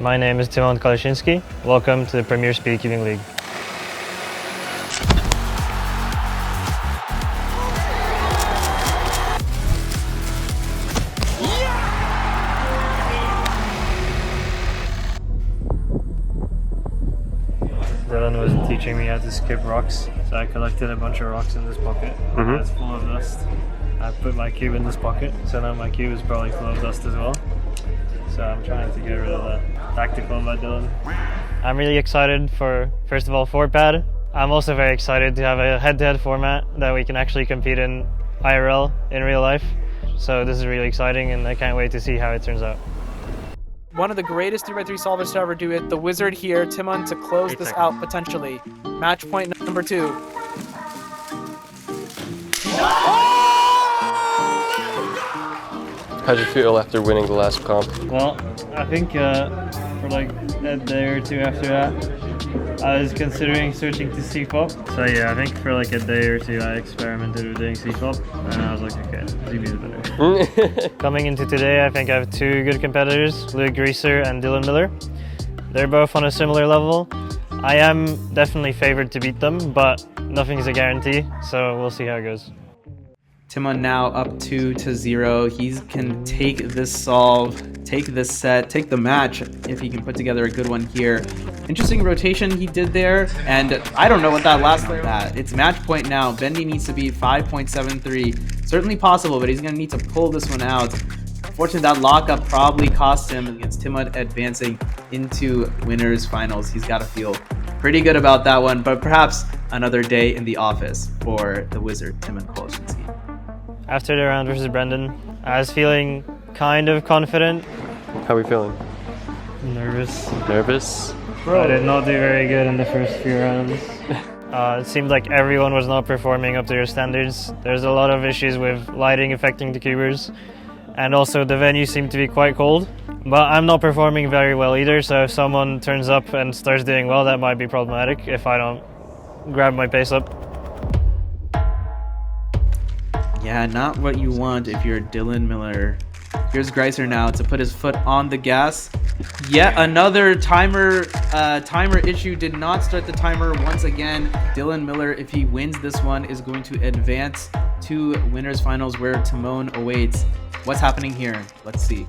My name is Tymon Kolasiński. Welcome to the Premier Speedcubing League. Dylan was teaching me how to skip rocks, so I collected a bunch of rocks in this pocket. It's full of dust. I put my cube in this pocket, so now my cube is probably full of dust as well. So I'm trying to get rid of that. Tactical by Dylan. I'm really excited for, first of all, Fort Pad. I'm also very excited to have a head-to-head format that we can actually compete in IRL, in real life. So this is really exciting and I can't wait to see how it turns out. One of the greatest 3x3 solvers to ever do it, the wizard here, Tymon, to close this out potentially. Match point number 2. How'd you feel after winning the last comp? Well, I think for like a day or two after that, I was considering switching to C-pop. So yeah, I think for like a day or two I experimented with doing C-pop and I was like, okay, ZB is better. Coming into today, I think I have two good competitors, Luke Greaser and Dylan Miller. They're both on a similar level. I am definitely favored to beat them, but nothing is a guarantee, so we'll see how it goes. Tymon now up 2-0. He can take this solve, take this set, take the match if he can put together a good one here. Interesting rotation he did there, and I don't know what that last like that. It's match point now. Bendy needs to beat 5.73. Certainly possible, but he's going to need to pull this one out. Unfortunately, that lockup probably cost him against Tymon advancing into winners finals. He's got to feel pretty good about that one, but perhaps another day in the office for the wizard, Tymon Kolasiński. After the round versus Brendan, I was feeling kind of confident. How are we feeling? Nervous. Nervous? I did not do very good in the first few rounds. It seemed like everyone was not performing up to their standards. There's a lot of issues with lighting affecting the cubers, and also the venue seemed to be quite cold. But I'm not performing very well either, so if someone turns up and starts doing well, that might be problematic if I don't grab my pace up. Yeah, not what you want if you're Dylan Miller. Here's Greiser now to put his foot on the gas. Yet another timer issue. Did not start the timer once again. Dylan Miller, if he wins this one, is going to advance to winners finals where Tymon awaits. What's happening here? Let's see.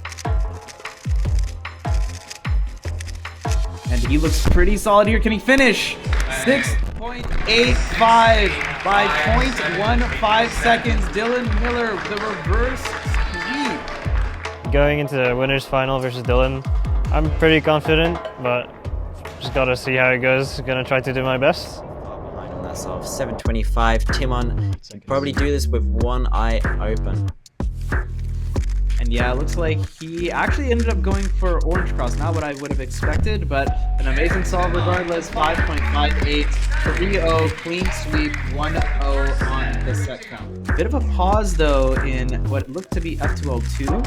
And he looks pretty solid here. Can he finish? 6.85 by 0.15 seconds. Dylan Miller, the reverse sweep. Going into the winners final versus Dylan, I'm pretty confident, but just gotta see how it goes. Gonna try to do my best. Behind on that solve, 7.25. Tymon can probably do this with one eye open. And yeah, it looks like he actually ended up going for Orange Cross. Not what I would have expected, but an amazing solve regardless. 5.58, 3-0, clean sweep, 1-0 on the set count. Bit of a pause though in what looked to be F2L2.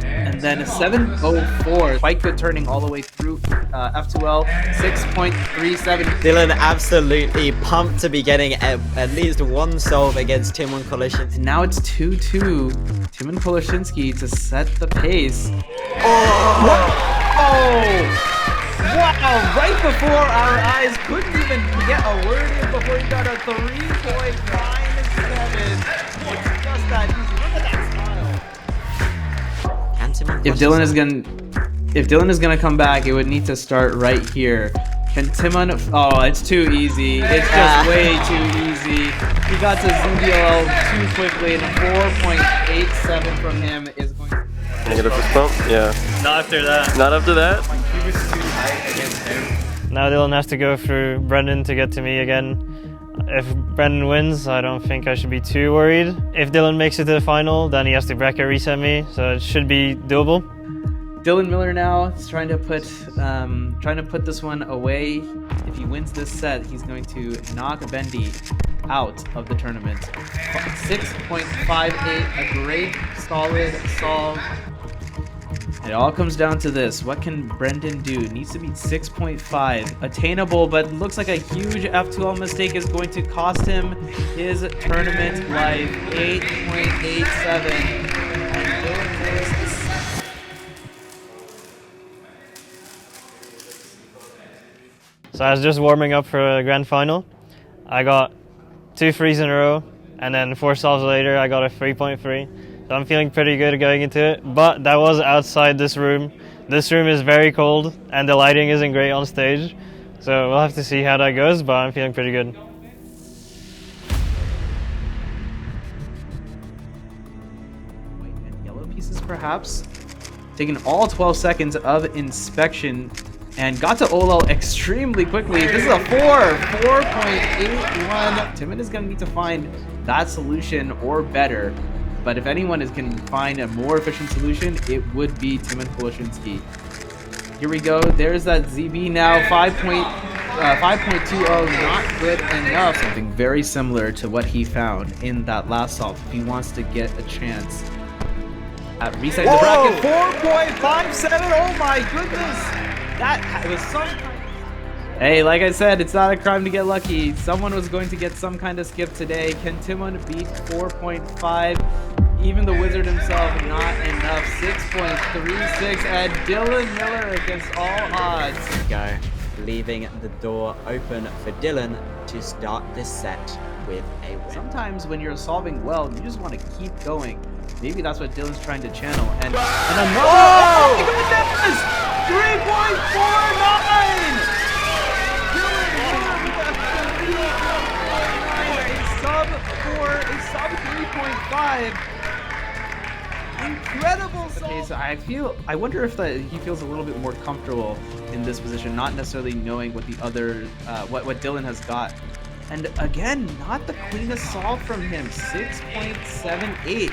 And then a 7.04, quite good turning all the way through F2L, 6.37. Dylan absolutely pumped to be getting at least one solve against Tymon Kolasiński. And now it's 2-2. Tymon Kolasiński to set the pace. Oh! Wow! Right before our eyes, couldn't even get a word in before he got a 3.97. It's just that easy. Look at that smile. If Dylan is gonna come back, it would need to start right here. Can Tymon? Oh, it's too easy. It's just way too easy. He got to ZBL too quickly, and a 4.87 from him is going to... Can I get a fist bump? Yeah. Not after that. Not after that? He was too high against him. Now Dylan has to go through Brendan to get to me again. If Brendan wins, I don't think I should be too worried. If Dylan makes it to the final, then he has to bracket reset me, so it should be doable. Dylan Miller now is trying to put this one away. If he wins this set, he's going to knock Bendy out of the tournament. 6.58, a great solid solve. It all comes down to this. What can Brendan do? Needs to beat 6.5. Attainable, but looks like a huge F2L mistake is going to cost him his tournament life. 8.87. So I was just warming up for a grand final. I got 2 threes in a row, and then 4 solves later I got a 3.3. So I'm feeling pretty good going into it, but that was outside this room. This room is very cold, and the lighting isn't great on stage. So we'll have to see how that goes, but I'm feeling pretty good. White and yellow pieces perhaps. Taking all 12 seconds of inspection and got to OLL extremely quickly. This is a 4.81. Tymon is going to need to find that solution or better. But if anyone can find a more efficient solution, it would be Tymon Kolasiński. Here we go. There's that ZB now. 5.20, not good enough. Something very similar to what he found in that last solve. If he wants to get a chance at resetting the bracket. 4.57. Oh my goodness. That was some. Hey, like I said, it's not a crime to get lucky. Someone was going to get some kind of skip today. Can Tymon beat 4.5? Even the wizard himself, not enough. 6.36, and Dylan Miller against all odds. Go, leaving the door open for Dylan to start this set with a win. Sometimes when you're solving well, you just want to keep going. Maybe that's what Dylan's trying to channel. And another. Oh my goodness! 3.49! A sub 3.5. Incredible. Okay, so I wonder if he feels a little bit more comfortable in this position, not necessarily knowing what the other, what Dylan has got. And again, not the cleanest solve from him. 6.78.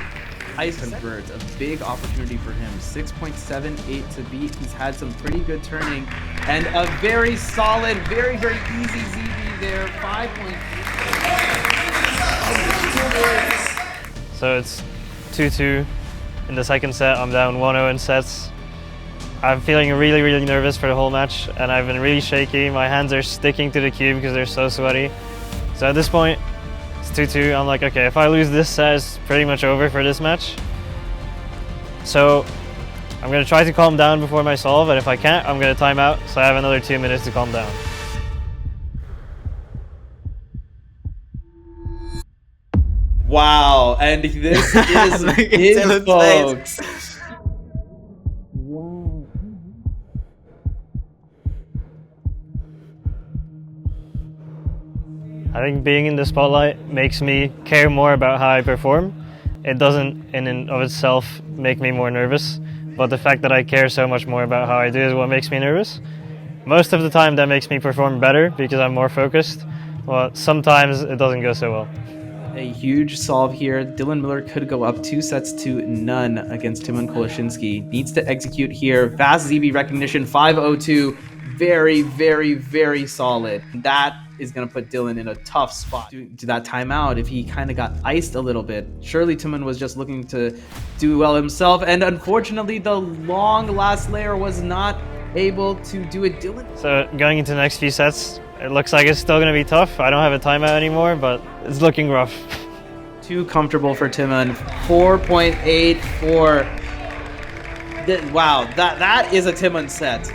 Ice converts, a big opportunity for him. 6.78 to beat. He's had some pretty good turning and a very solid, very, very easy ZB there. 5.3. So it's 2-2 in the second set. I'm down 1-0 in sets. I'm feeling really, really nervous for the whole match, and I've been really shaky. My hands are sticking to the cube because they're so sweaty. So at this point, it's 2-2. I'm like, okay, if I lose this set, it's pretty much over for this match. So I'm going to try to calm down before my solve, and if I can't, I'm going to time out. So I have another 2 minutes to calm down. Wow, and this is it, folks. Wow. I think being in the spotlight makes me care more about how I perform. It doesn't in and of itself make me more nervous, but the fact that I care so much more about how I do is what makes me nervous. Most of the time that makes me perform better because I'm more focused, but sometimes it doesn't go so well. A huge solve here. Dylan Miller could go up 2-0 against Tymon Kolasiński. Needs to execute here. Fast ZB recognition, 5:02. Very, very, very solid. That is going to put Dylan in a tough spot. To that timeout, if he kind of got iced a little bit, surely Tymon was just looking to do well himself. And unfortunately, the long last layer was not able to do it. Dylan. So going into the next few sets, it looks like it's still going to be tough. I don't have a timeout anymore, but it's looking rough. Too comfortable for Tymon. 4.84. Wow, that is a Tymon set.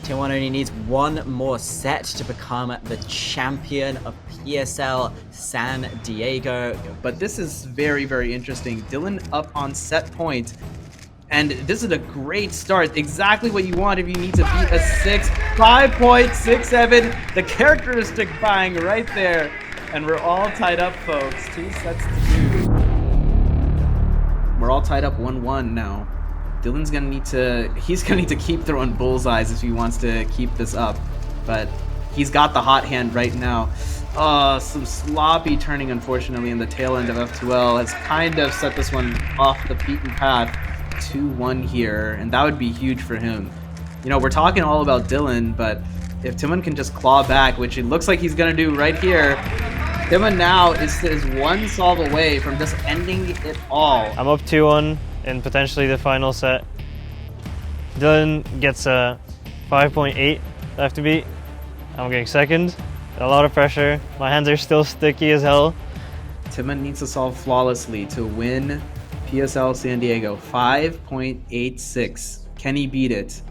Tymon only needs one more set to become the champion of PSL San Diego. But this is very, very interesting. Dylan up on set point. And this is a great start. Exactly what you want if you need to beat a 6. 5.67. The characteristic bang right there. And we're all tied up, folks. 2 sets to 2. We're all tied up 1-1 now. Dylan's gonna need to keep throwing bullseyes if he wants to keep this up. But he's got the hot hand right now. Some sloppy turning, unfortunately, in the tail end of F2L has kind of set this one off the beaten path. 2-1 here, and that would be huge for him. You know, we're talking all about Dylan, but if Tymon can just claw back, which it looks like he's gonna do right here, Tymon now is 1 solve away from just ending it all. I'm up 2-1 in potentially the final set. Dylan gets a 5.8 left to beat. I'm getting second. A lot of pressure. My hands are still sticky as hell. Tymon needs to solve flawlessly to win PSL San Diego. 5.86. Can he beat it?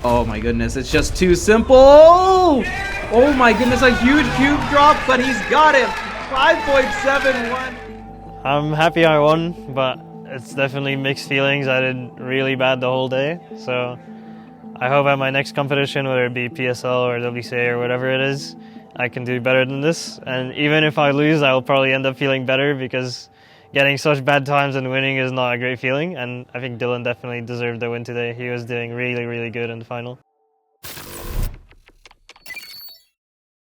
Oh my goodness, it's just too simple. Oh my goodness, a huge cube drop, but he's got it. 5.71. I'm happy I won, but it's definitely mixed feelings. I did really bad the whole day, so I hope at my next competition, whether it be PSL or WCA or whatever it is, I can do better than this. And even if I lose, I'll probably end up feeling better because getting such bad times and winning is not a great feeling. And I think Dylan definitely deserved the win today. He was doing really, really good in the final.